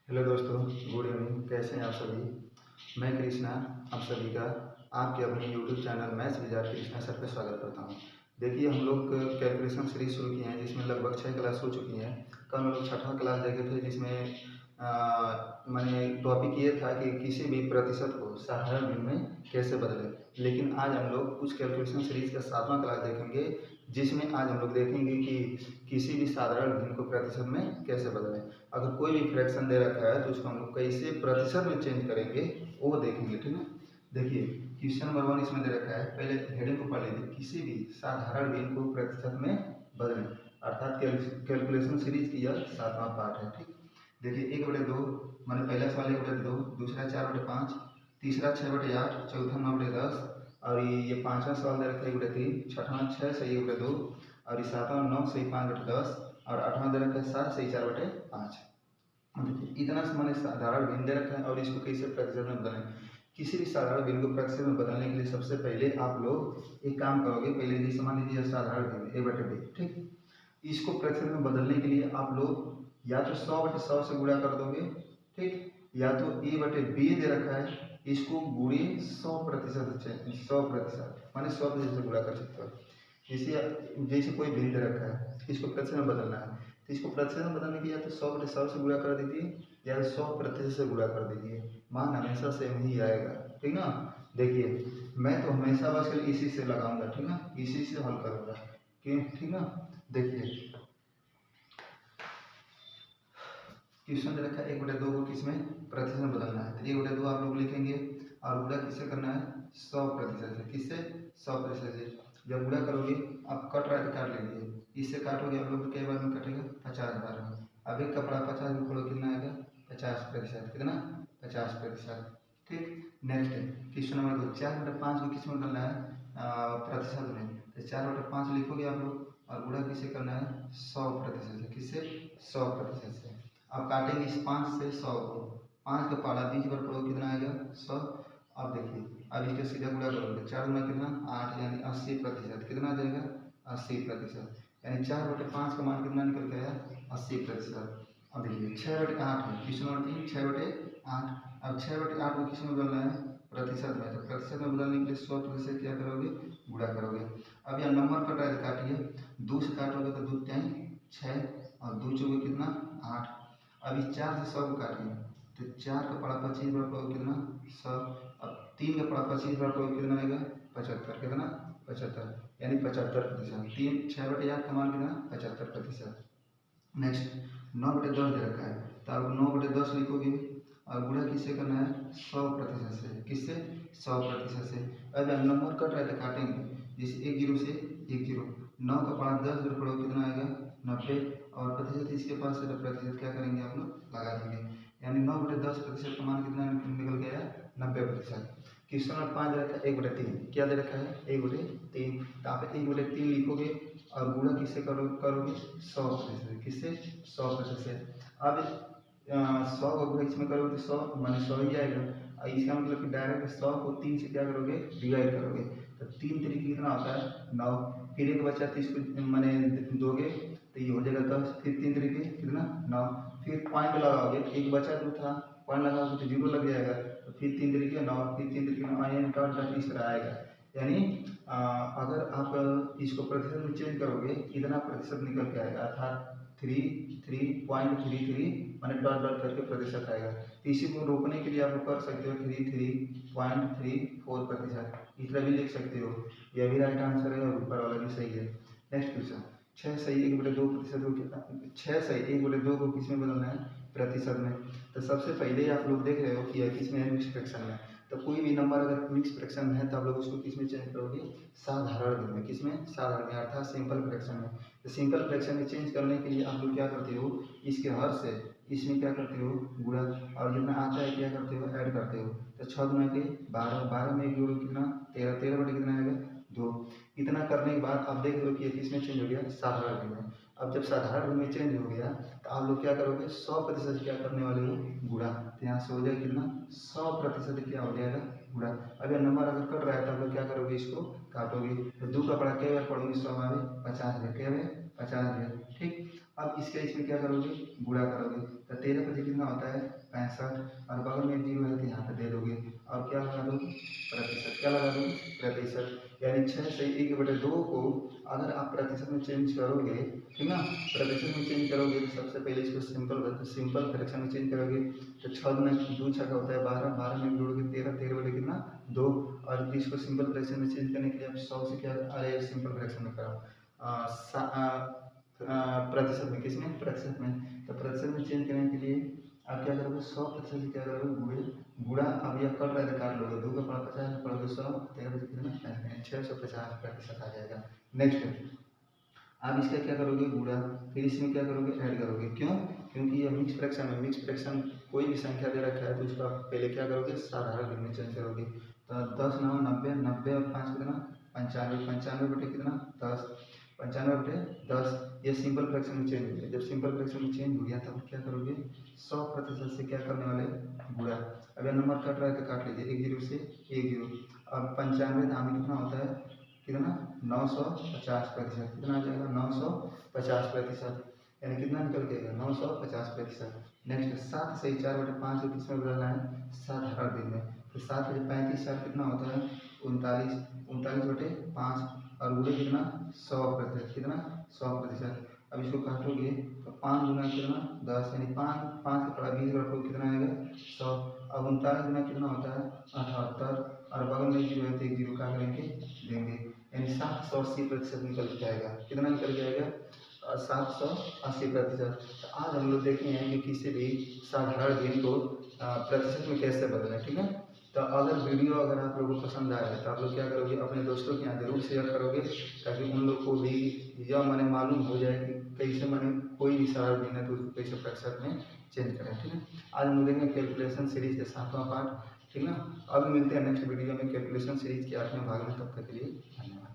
Hello दोस्तों, good evening. कैसे हैं आप सभी। मैं कृष्णा आप सभी का आपके अपने YouTube channel maths wizard Krishna sir पे स्वागत करता हूं। देखिए, हम लोग कैलकुलेशन सीरीज शुरू किए हैं जिसमें लगभग 6 क्लास हो चुकी हैं। कल हम लोग छठा क्लास देखे थे जिसमें मैंने टॉपिक ये था कि किसी भी प्रतिशत को साधारण भिन्न में कैसे बदलें। लेकिन आज हम लोग कुछ कैलकुलेशन सीरीज का 7वां क्लास देखेंगे जिसमें आज हम लोग देखेंगे कि किसी भी साधारण भिन्न को प्रतिशत में कैसे बदलें। अगर कोई भी फ्रैक्शन दे रखा है तो उसको हम लोग कैसे प्रतिशत में चेंज करेंगे वो देखेंगे, ठीक है। देखिए, क्वेश्चन नंबर 1 इसमें दे रखा है। पहले हेडिंग को पढ़ लीजिए, किसी भी साधारण भिन्न को प्रतिशत में बदलें। अर्थात कैलकुलेशन सीरीज की यह 7वां पार्ट है, ठीक। देखिए, 1/2 मैंने पहला सवाल 1/2, दूसरा 4/5, तीसरा 6/8, चौथा 9/10 और ये 5वां सवाल दे रखा है 1/3, छठवां 6 सही 1/2 और 7वां 9 सही 5/10 और 8वां दे रखा है 7 सही 4/5। देखिए, इतना से मैंने साधारण भिन्न दे रखा है और इसको कैसे प्रतिशत में बदलें। किसी भी साधारण भिन्न को प्रतिशत में बदलने के लिए सबसे पहले आप लोग एक काम करोगे। पहले जैसे मान लीजिए साधारण भिन्न a/b, ठीक। इसको प्रतिशत में बदलने के लिए आप लोग या तो 100/100 से गुणा कर दोगे, ठीक, या तो a/b दे रखा है इसको गुणे 100% से 100% माने 100% से गुणा कर सकते हो। जैसे जैसे कोई भिन्न दे रखा है इसको प्रतिशत में बदलना है तो इसको प्रतिशत में बदलने के लिए या तो 100/100 से गुणा कर दीजिए या 100% से गुणा कर दीजिए। मान हमेशा सेम ही आएगा, ठीक ना। देखिए, मैं तो हमेशा बस इसी से लगाऊंगा, ठीक ना, इसी से हल करूंगा, ठीक ना। देखिए, क्वेश्चन दे रखा है 1/2 को किसमें प्रतिशत में बदलना है तो 1/2 आप लोग लिखेंगे और गुणा किससे करना है 100% से। किससे 100% से। जब गुणा करोगे आप कट रहा है तो काट लीजिए, इससे काटोगे आप लोग तो कई बार में कटेगा 50 बार में। अब एक कपड़ा 50 में फोड़ो कितना आएगा 50%, कितना 50%, ठीक। नेक्स्ट क्वेश्चन नंबर 2, 4/5 को किस में बदलना है प्रतिशत में तो 4/5 लिखोगे आप लोग और गुणा किससे करना है 100% से। किससे 100% से। अब काटेंगे इस 5 से 100 को, 5 का पारा 20 बार पढ़ो कितना आएगा 100। अब देखिए, अब इसका सीधा गुणा करोगे 4 गुना कितना 8 यानी 80%, कितना आ जाएगा 80%। यानी 4/5 का मान कितना निकल के आया 80%। अब देखिए 6/8 है, क्वेश्चन नंबर 3 6/8। अब 6/8 को किस में बदलना है प्रतिशत में तो प्रतिशत में बदलने के लिए 100% क्या करोगे गुणा करोगे। अब यहाँ नंबर कट रहा है काटिए, 2 से काटोगे तो 2 टाइम 6 और 2 चौके कितना 8। अब इस 4 से 100 को काटिए तो 4 का पड़ा 25 बार पड़ो कितना 100। अब 3 का पड़ा 25 बार पड़ो कितना आएगा 75, कितना 75 यानी 75%। 6/8 का मान कितना 75%। नेक्स्ट 9/10 दे रखा है तो आप 9/10 लिखोगे और गुणा किससे करना है 100% से। किससे 100% से। अब नंबर कट रहा है तो काटेंगे, जैसे 1 0 से 1 0, 9 का पारा 10 बार पड़ो कितना आएगा 90 और प्रतिशत इसके पास है तो प्रतिशत क्या करेंगे आप लोग लगा देंगे। यानी 9/10% का मान कितना निकल गया 90%। क्वेश्चन नंबर 5 दे रखा है 1/3, क्या दे रखा है 1/3 तो आप 1/3 लिखोगे और गुणा किससे करोगे 100%। किससे 100% से। अब 100 को गुणा इसमें करोगे तो 100 माने 100 ही आएगा और इसका मतलब कि डायरेक्ट 100 को 3 से क्या करोगे डिवाइड करोगे तो 3 तरीके कितना होता है 9। फिर एक बचा तो इसको माने दोगे तो ये हो जाएगा 10, फिर 3 तरीके कितना 9, फिर पॉइंट लगाओगे एक बचा जो था पॉइंट लगाओगे तो 0 लग जाएगा तो फिर 3 तरीके 9, फिर 3 तरीके 9 यानी डॉट डॉट इस तरह आएगा। यानी अगर आप इसको प्रतिशत में चेंज करोगे इतना प्रतिशत निकल के आएगा अर्थात 3.33 माने डॉट डॉट करके प्रतिशत आएगा। तो इसी को रोकने के लिए आप कर सकते हो 33.34%, इस तरह भी लिख सकते हो। यह भी राइट आंसर है और ऊपर वाला भी सही है। नेक्स्ट क्वेश्चन 6 सही 1/2% को कितना 6 सही 1/2 को किस में बदलना है प्रतिशत में। तो सबसे पहले आप लोग देख रहे हो कि यह किस में है मिक्स फ्रैक्शन में। तो कोई भी नंबर अगर मिक्स फ्रैक्शन में है तो आप लोग उसको किस में चेंज करोगे साधारण भिन्न में। किस में साधारण में अर्थात सिंपल फ्रैक्शन में। तो सिंपल फ्रैक्शन में चेंज करने के लिए आप लोग क्या करते हो इसके हर से इसमें क्या करते हो गुणा और जितना आता है क्या करते हो ऐड करते हो। तो 6 गुना के 12, 12 में जोड़ो कितना 13, 13 बटे कितना आएगा 2। इतना करने के बाद आप देख लो कि ये किस में चेंज हो गया साधारण भिन्न में। अब जब साधारण भिन्न में चेंज हो गया तो आप लोग क्या करोगे 100% क्या करने वाले हो गुणा। तो यहाँ से हो जाएगा कितना 100% क्या हो जाएगा गुणा। अब यह नंबर अगर कट रहा है तो आप लोग क्या करोगे इसको काटोगे तो 2 का पड़ा कई बार पढ़ोगे 100 में 50 है, क्या है 50 है, ठीक। अब इसके इसमें क्या करोगे, गुणा करोगे, तो 13 कितना होता है 65, और बगल में 0 है तो यहाँ पे दे दोगे, और क्या लगा दो प्रतिशत, क्या लगा दो प्रतिशत, यानी 6 से 1/2 को अगर आप प्रतिशत में चेंज करोगे, ठीक ना, प्रतिशत में चेंज करोगे तो सबसे पहले इसको सिंपल फ्रैक्शन में चेंज करोगे, तो 6 गुना 2 छक्का होता है 12, 12 में जोड़ोगे 13, 13 कितना 2, और इसको सिंपल फ्रैक्शन में चेंज करने के लिए आप 100 से क्या, अरे सिंपल फ्रैक्शन में करो प्रतिशत में, किसमें प्रतिशत में, तो प्रतिशत में चेंज करने के लिए आप क्या करोगे 100% से क्या करोगे गुणा, अब यह कट रहा है तो काट लोगे, 2 का पड़ा 50 पड़ोगे 100, 13 कितना 650% आ जाएगा। नेक्स्ट आप इसका क्या करोगे गुणा, फिर इसमें क्या करोगे ऐड करोगे, क्यों, क्योंकि ये मिक्स फ्रैक्शन है, मिक्स फ्रैक्शन कोई भी संख्या दे रखा है तो उसको आप पहले क्या करोगे साधारण रूप में चेंज करोगे, तो 10 9 90, 90 और 5 कितना 95, 95 बटे कितना 10, 95 बटे 10, ये सिंपल फ्रैक्शन में चेंज हो गया। जब सिंपल फ्रैक्शन में चेंज हो गया तब क्या करोगे 100% से क्या करने वाले गुणा, अगर नंबर कट रहा है तो काट लीजिए 1 0 से 1 0, अब 95 धाम में कितना होता है कितना 950%, कितना आ जाएगा 950%, यानी कितना निकल के आएगा 950%। नेक्स्ट 7 से 4/5 को किसमें बदलना है साधारण दिन में, तो 7 बजे 35 4 कितना होता है 39, 39/5 और गुणे कितना 100%, कितना 100%। अब इसको काटोगे तो 5 गुना कितना 10, यानी 5 5 का पड़ा 20 रखो कितना आएगा 100, अब 39 गुना कितना होता है 78, और बगल में 0 है तो 1 0 का करेंगे देंगे, यानी 780% निकल के आएगा, कितना निकल के आएगा 780%। तो आज हम लोग देखे हैं कि किसी भी साधारण दिन को प्रतिशत में कैसे बदलें, ठीक है। तो अगर वीडियो अगर आप लोगों को पसंद आए तो आप लोग क्या करोगे अपने दोस्तों के यहाँ जरूर शेयर करोगे, ताकि उन लोग को भी यह माने मालूम हो जाए कि कैसे माने कोई भी साधारण दिन है तो उसको कैसे प्रतिशत में चेंज करें, ठीक है। आज हम देखेंगे कैलकुलेशन सीरीज के 7वां पार्ट, ठीक है। अब मिलते हैं नेक्स्ट वीडियो में कैलकुलेशन सीरीज के 8वें भाग में, तब तक के लिए धन्यवाद।